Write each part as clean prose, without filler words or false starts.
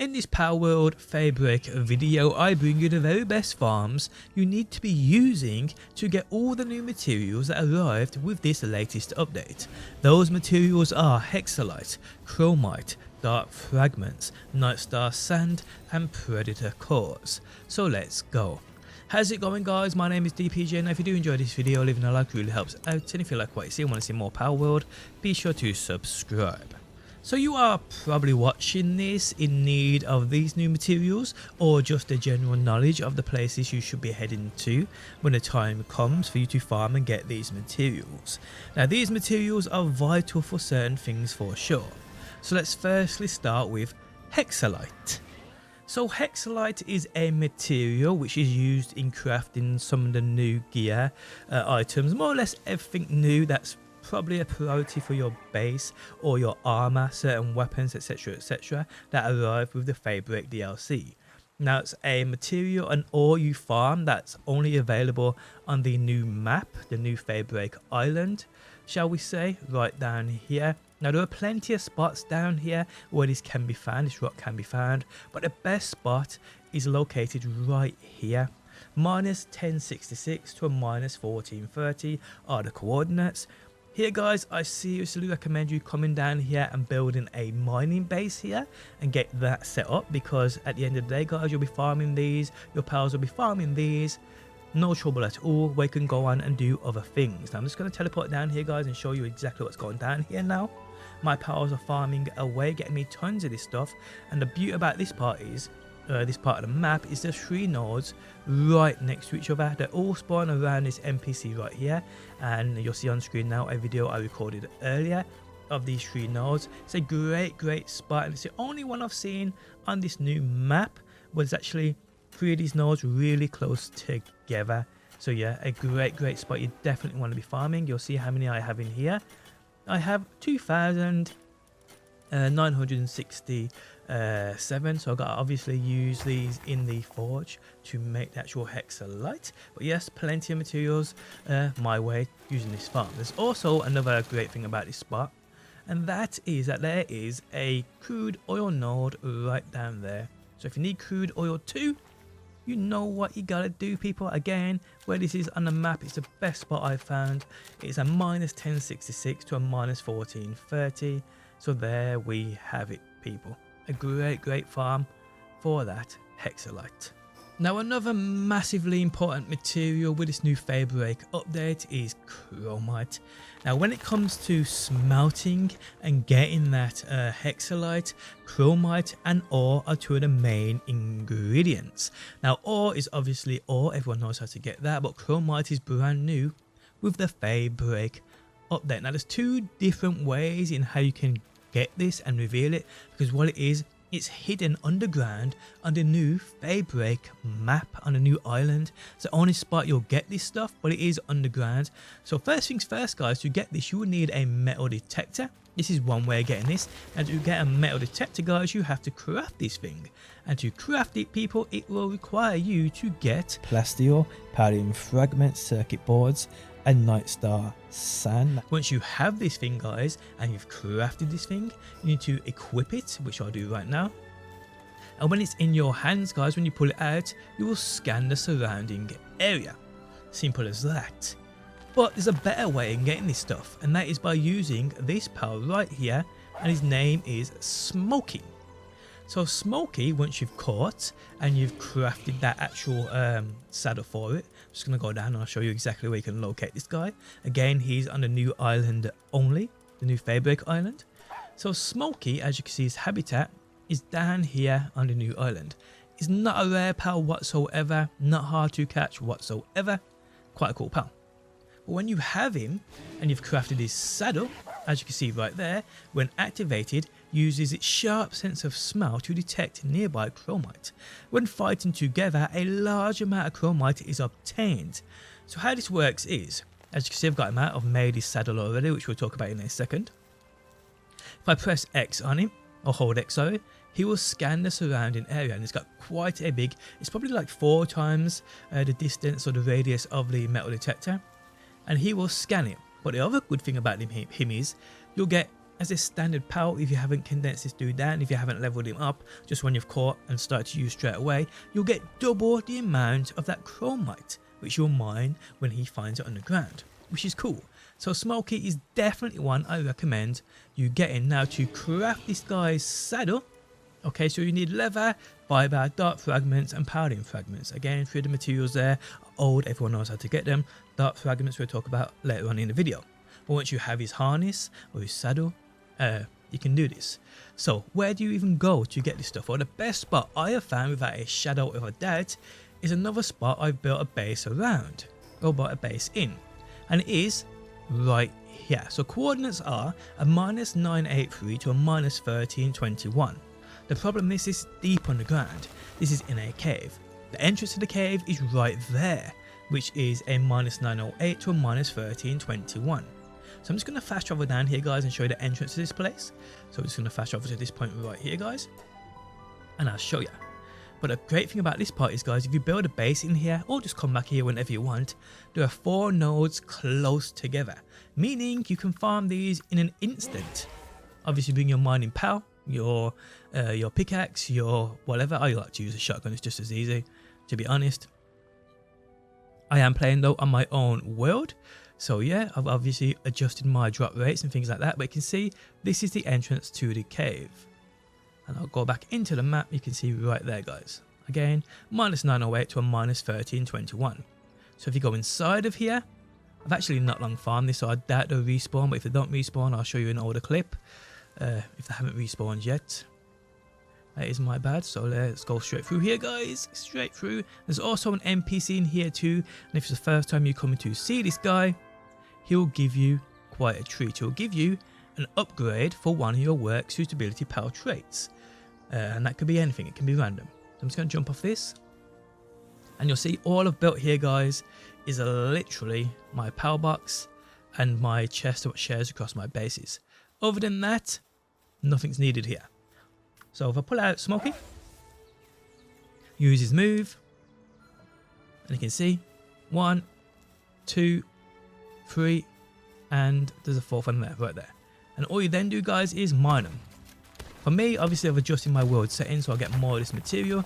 In this Palworld Fabric video, I bring you the very best farms you need to be using to get all the new materials that arrived with this latest update. Those materials are Hexalite, Chromite, Dark Fragments, Nightstar Sand and Predator Cores. So let's go. How's it going, guys? My name is DPJ, and if you do enjoy this video, leaving a like really helps out, and if you like what you see and want to see more Palworld, be sure to subscribe. So you are probably watching this in need of these new materials, or just a general knowledge of the places you should be heading to when the time comes for you to farm and get these materials. Now these materials are vital for certain things for sure. So let's firstly start with Hexalite. So Hexalite is a material which is used in crafting some of the new gear items, more or less everything new that's probably a priority for your base or your armor, certain weapons, etc that arrive with the Fabric DLC. Now it's a material and ore you farm that's only available on the new map, the new Fabric Island, shall we say, right down here. Now there are plenty of spots down here where this can be found, this rock can be found, but the best spot is located right here. Minus 1066 to a minus 1430 are the coordinates. Here guys, I seriously recommend you coming down here and building a mining base here and get that set up, because at the end of the day guys, you'll be farming these, your pals will be farming these, no trouble at all, where you can go on and do other things. Now I'm just going to teleport down here guys and show you exactly what's going down here now. My pals are farming away, getting me tons of this stuff, and the beauty about this part is, this part of the map is there's 3 nodes right next to each other. They all spawn around this NPC right here, and you'll see on screen now a video I recorded earlier of these 3 nodes. It's a great spot, and it's the only one I've seen on this new map where there's actually 3 of these nodes really close together. So yeah, a great spot you definitely want to be farming. You'll see how many I have in here. I have 2,967, so I've got to obviously use these in the forge to make the actual Hexalite. But yes, plenty of materials my way using this farm. There's also another great thing about this spot, and that is that there is a crude oil node right down there. So if you need crude oil too, you know what you gotta do, people. Again, where this is on the map, it's the best spot I've found. It's a minus 1066 to a minus 1430. So there we have it, people. A great farm for that Hexalite. Now another massively important material with this new Fabric update is Chromite. Now when it comes to smelting and getting that Hexalite, Chromite and ore are 2 of the main ingredients. Now ore is obviously ore, everyone knows how to get that, but Chromite is brand new with the Fabric update. Now there's 2 different ways in how you can get this and reveal it, because what it is, it's hidden underground on the new Fabric map on the new island. It's the only spot you'll get this stuff, but it is underground. So first things first guys, to get this you will need a metal detector. This is one way of getting this, and to get a metal detector guys, you have to craft this thing, and to craft it, people, it will require you to get Plasteel, Palladium Fragments, circuit boards and Nightstar Sand. Once you have this thing guys, and you've crafted this thing, you need to equip it, which I'll do right now. And when it's in your hands guys, when you pull it out, you will scan the surrounding area. Simple as that. But there's a better way in getting this stuff, and that is by using this pal right here, and his name is Smokey. So Smokey, once you've caught and you've crafted that actual saddle for it, I'm just going to go down and I'll show you exactly where you can locate this guy. Again, he's on the new island only, the new Fabric Island. So Smokey, as you can see, his habitat is down here on the new island. He's not a rare pal whatsoever, not hard to catch whatsoever, quite a cool pal. But when you have him and you've crafted his saddle, as you can see right there, when activated, uses its sharp sense of smell to detect nearby chromite. When fighting together, a large amount of chromite is obtained. So how this works is, as you can see, I've got him out, I've made his saddle already, which we'll talk about in a second. If I press X on him, or hold X, sorry, he will scan the surrounding area, and it's got quite a big, it's probably like 4 times the distance or the radius of the metal detector, and he will scan it. But the other good thing about him is you'll get as a standard pal, if you haven't condensed this dude down, if you haven't leveled him up, just when you've caught and started to use straight away, you'll get double the amount of that chromite, which you'll mine when he finds it underground, which is cool. So Smokey is definitely one I recommend you getting. Now to craft this guy's saddle, okay, so you need leather, fiber, dark fragments and paladin fragments. Again, 3 of the materials there are old, everyone knows how to get them. Dark fragments we'll talk about later on in the video. But once you have his harness or his saddle, you can do this. So where do you even go to get this stuff? Well, the best spot I have found without a shadow of a doubt is another spot I've built a base around, or bought a base in, and it is right here. So coordinates are a -983 to a -1321. The problem is this is deep underground. This is in a cave. The entrance to the cave is right there, which is a -908 to a -1321. So I'm just going to fast travel down here, guys, and show you the entrance to this place. So I'm just going to fast travel to this point right here, guys, and I'll show you. But the great thing about this part is, guys, if you build a base in here, or just come back here whenever you want, there are 4 nodes close together, meaning you can farm these in an instant. Obviously, bring your mining pal, your pickaxe, your whatever. I like to use a shotgun, it's just as easy, to be honest. I am playing though on my own world. So yeah, I've obviously adjusted my drop rates and things like that, but you can see this is the entrance to the cave. And I'll go back into the map, you can see right there, guys. Again, -908 to a -1321. So if you go inside of here, I've actually not long farmed this, so I doubt they'll respawn, but if they don't respawn, I'll show you an older clip, if they haven't respawned yet. That is my bad, so let's go straight through here, guys, straight through. There's also an NPC in here too, and if it's the first time you're coming to see this guy, he'll give you quite a treat. He'll give you an upgrade for one of your work suitability pal traits, and that could be anything, it can be random. So I'm just going to jump off this, and you'll see all I've built here, guys, is literally my pal box and my chest that shares across my bases. Other than that, nothing's needed here. So if I pull out Smokey, use his move, and you can see 1, 2, 3, and there's a 4th one there, right there. And all you then do, guys, is mine them. For me, obviously I've adjusted my world settings so I get more of this material,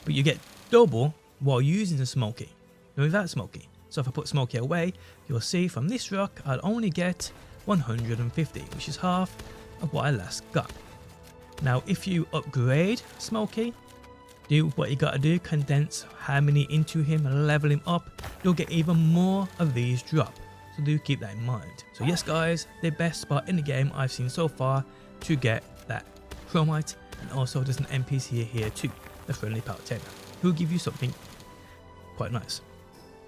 but you get double while using the Smokey than without Smokey. So if I put Smokey away, you'll see from this rock I'll only get 150, which is half of what I last got. Now if you upgrade Smokey, do what you gotta do, condense how many into him and level him up, you'll get even more of these drop. So do keep that in mind. So yes, guys, the best spot in the game I've seen so far to get that chromite, and also there's an NPC here too, the friendly pal tamer, who'll give you something quite nice.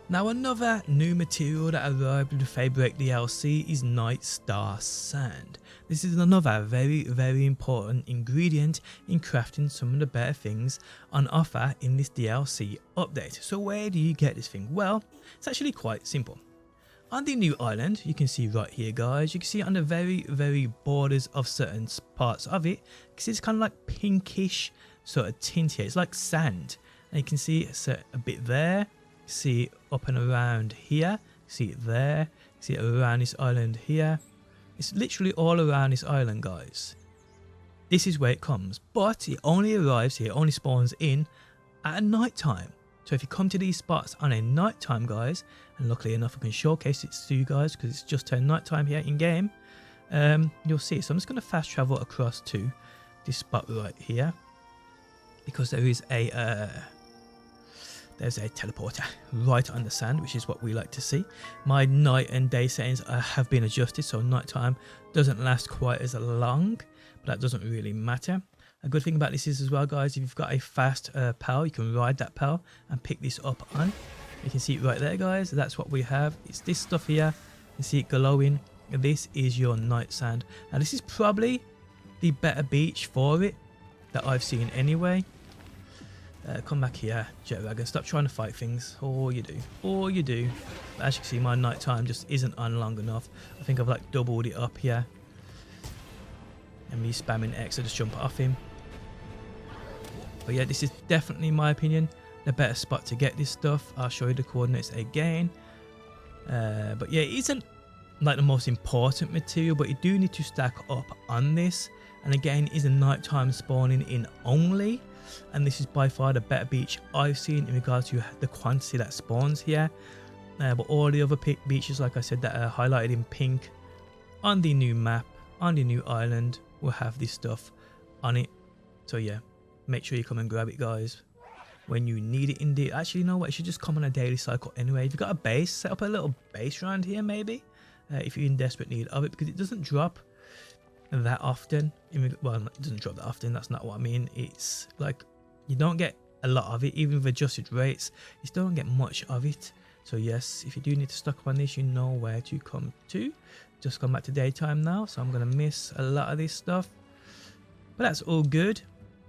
Now another new material that arrived with the Faebreak DLC is Night Star Sand. This is another very important ingredient in crafting some of the better things on offer in this DLC update. So where do you get this thing? Well, it's actually quite simple. On the new island, you can see right here, guys, you can see on the very borders of certain parts of it, because it's kind of like pinkish sort of tint here. It's like sand, and you can see a bit there, see it up and around here, see it there, see it around this island here. It's literally all around this island, guys. This is where it comes, but it only arrives here, only spawns in at night time. So if you come to these spots on a night time, guys, and luckily enough I can showcase it to you guys because it's just turned night time here in game, you'll see. So I'm just going to fast travel across to this spot right here, because there is there's a teleporter right on the sand, which is what we like to see. My night and day settings have been adjusted, so nighttime doesn't last quite as long, but that doesn't really matter. A good thing about this is as well, guys, if you've got a fast pal, you can ride that pal and pick this up on. You can see it right there, guys. That's what we have. It's this stuff here. You see it glowing. This is your night sand. Now this is probably the better beach for it that I've seen anyway. Come back here, Jetwagon. Stop trying to fight things. All you do. But as you can see, my night time just isn't on long enough. I think I've like doubled it up here. And me spamming X, I just jump off him. But yeah, this is definitely, in my opinion, the better spot to get this stuff. I'll show you the coordinates again. But yeah, it isn't like the most important material, but you do need to stack up on this. And again, it is a nighttime spawning in only, and this is by far the better beach I've seen in regards to the quantity that spawns here. But all the other beaches, like I said, that are highlighted in pink on the new map, on the new island, will have this stuff on it. So yeah, make sure you come and grab it, guys, when you need it. Indeed, actually, you know what, it should just come on a daily cycle anyway. If you've got a base, set up a little base around here maybe, if you're in desperate need of it, because it doesn't drop that often. Well, it doesn't drop that often, that's not what I mean. It's like you don't get a lot of it. Even with adjusted rates, you still don't get much of it. So yes, if you do need to stock up on this, you know where to come to. Just come back to daytime now, so I'm gonna miss a lot of this stuff, but that's all good.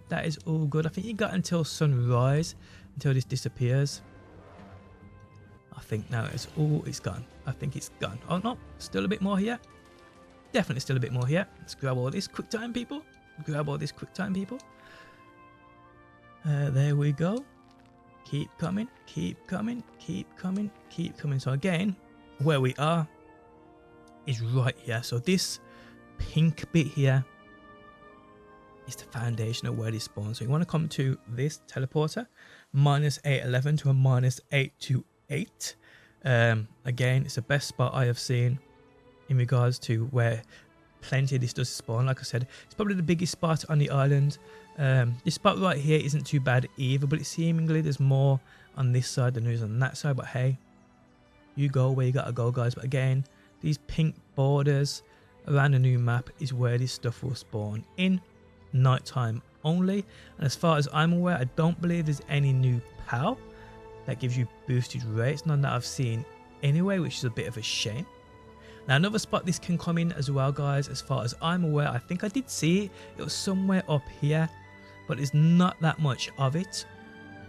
That is all good. I think you got until sunrise until this disappears. I think now it's gone. I think it's gone. Oh no, still a bit more here. Definitely still a bit more here. Let's grab all this quick time, people. Grab all this quick time, people. There we go. Keep coming, keep coming, keep coming, keep coming. So again, where we are is right here. So this pink bit here is the foundation of where this spawns. So you want to come to this teleporter, -811 to a -828. Again, it's the best spot I have seen in regards to where plenty of this does spawn. Like I said, it's probably the biggest spot on the island. This spot right here isn't too bad either, but it's seemingly there's more on this side than there is on that side. But hey, you go where you gotta go, guys. But again, these pink borders around the new map is where this stuff will spawn in nighttime only. And as far as I'm aware, I don't believe there's any new POW that gives you boosted rates, none that I've seen anyway, which is a bit of a shame. Now another spot this can come in as well, guys, as far as I'm aware, I think I did see it, it was somewhere up here, but there's not that much of it.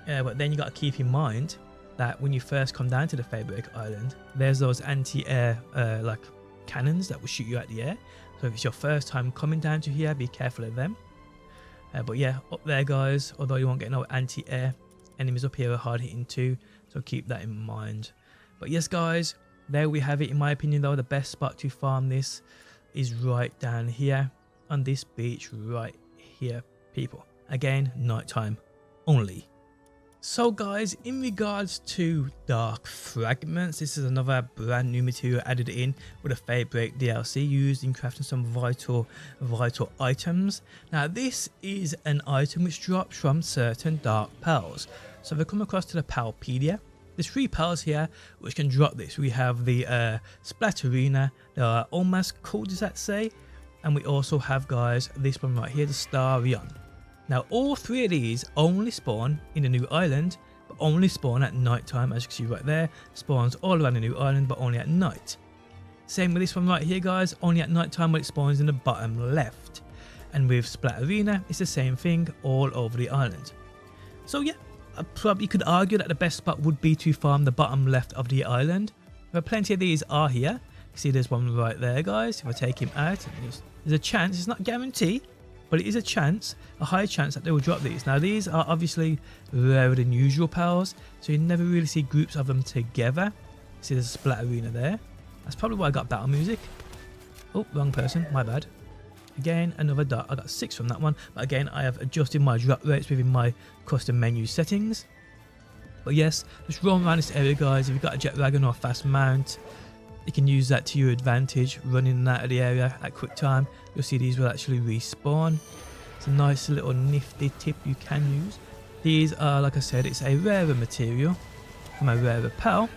But then you got to keep in mind that when you first come down to the Faerbreak Island, there's those anti-air like cannons that will shoot you out the air. So if it's your first time coming down to here, be careful of them. But yeah, up there, guys, although you won't get no anti-air, enemies up here are hard hitting too, so keep that in mind. But yes, guys, there we have it. In my opinion though, the best spot to farm this is right down here on this beach right here, people. Again, nighttime only. So guys, in regards to Dark Fragments, this is another brand new material added in with a Faerbreak DLC used in crafting some vital items. Now this is an item which drops from certain Dark Pearls. So if we come across to the Palpedia, there's 3 pearls here which can drop this. We have the Splatterina, the Almas Cool, does that say? And we also have, guys, this one right here, the Starion. Now all 3 of these only spawn in the new island, but only spawn at night time. As you can see right there, spawns all around the new island, but only at night. Same with this one right here, guys, only at night time, but it spawns in the bottom left. And with Splatterina, it's the same thing all over the island. So yeah, you could argue that the best spot would be to farm the bottom left of the island, but plenty of these are here. You see there's one right there, guys. If I take him out, there's a chance, it's not guaranteed, but it is a chance, a high chance that they will drop these. Now these are obviously rarer than usual pals, so you never really see groups of them together. See there's a Splatterina there. That's probably why I got battle music. Oh, wrong person, my bad. Again, another dot. I got 6 from that one, but again, I have adjusted my drop rates within my custom menu settings. But yes, just roam around this area, guys. If you've got a jet wagon or a fast mount, you can use that to your advantage, running in and out of the area at quick time. You'll see these will actually respawn. It's a nice little nifty tip you can use. These are, like I said, it's a rarer material from a rarer POW.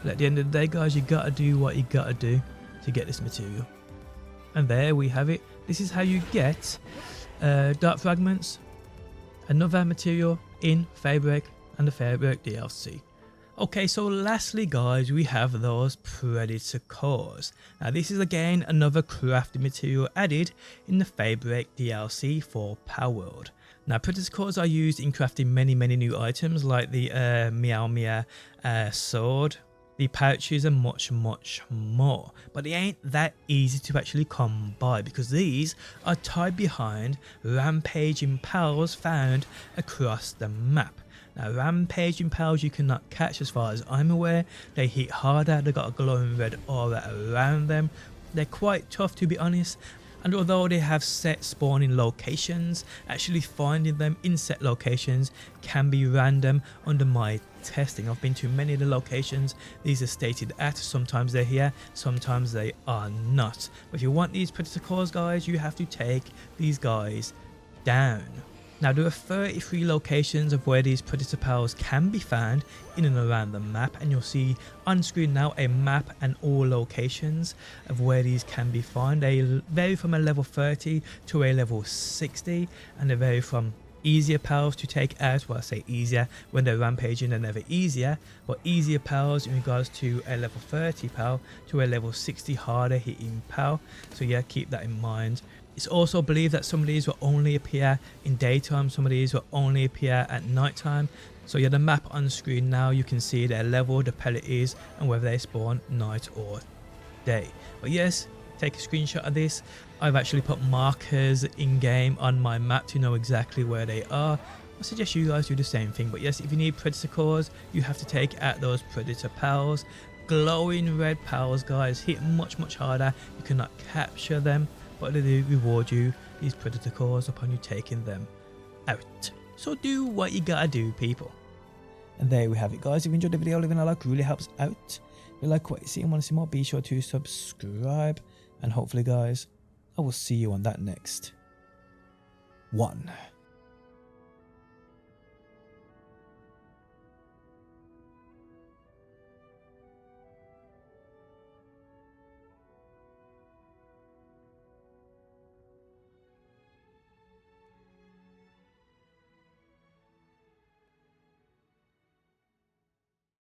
But at the end of the day, guys, you gotta do what you gotta do to get this material. And there we have it. This is how you get Dark Fragments, another material in Faerbreak and the Faerbreak DLC. Okay, so lastly, guys, we have those Predator Cores. Now this is again another crafting material added in the Faerbreak DLC for Palworld. Now Predator Cores are used in crafting many new items like the Meow Meow sword, the pouches, and much more. But they ain't that easy to actually come by because these are tied behind rampaging pals found across the map. Now rampaging pals you cannot catch as far as I'm aware. They hit harder, they got a glowing red aura around them. They're quite tough to be honest, and although they have set spawning locations, actually finding them in set locations can be random under my testing. I've been to many of the locations these are stated at. Sometimes they're here, sometimes they are not. But if you want these predator cores guys, you have to take these guys down. Now there are 33 locations of where these predator pals can be found in and around the map, and you'll see on screen now a map and all locations of where these can be found. They vary from a level 30 to a level 60, and they vary from easier pals to take out. Well, I say easier, when they're rampaging they're never easier, but easier pals in regards to a level 30 pal to a level 60 harder hitting pal. So yeah, keep that in mind. It's also believed that some of these will only appear in daytime, some of these will only appear at nighttime. So yeah, the map on screen now, you can see their level, the pellet is, and whether they spawn night or day. But yes, take a screenshot of this. I've actually put markers in game on my map to know exactly where they are. I suggest you guys do the same thing. But yes, if you need predator cores, you have to take out those predator pals. Glowing red pals guys hit much harder. You cannot capture them, but they do reward you these predator cores upon you taking them out. So do what you gotta do, people. And there we have it guys. If you enjoyed the video, leaving a like really helps out. If you like what you see and want to see more, be sure to subscribe. And hopefully guys, I will see you on that next one.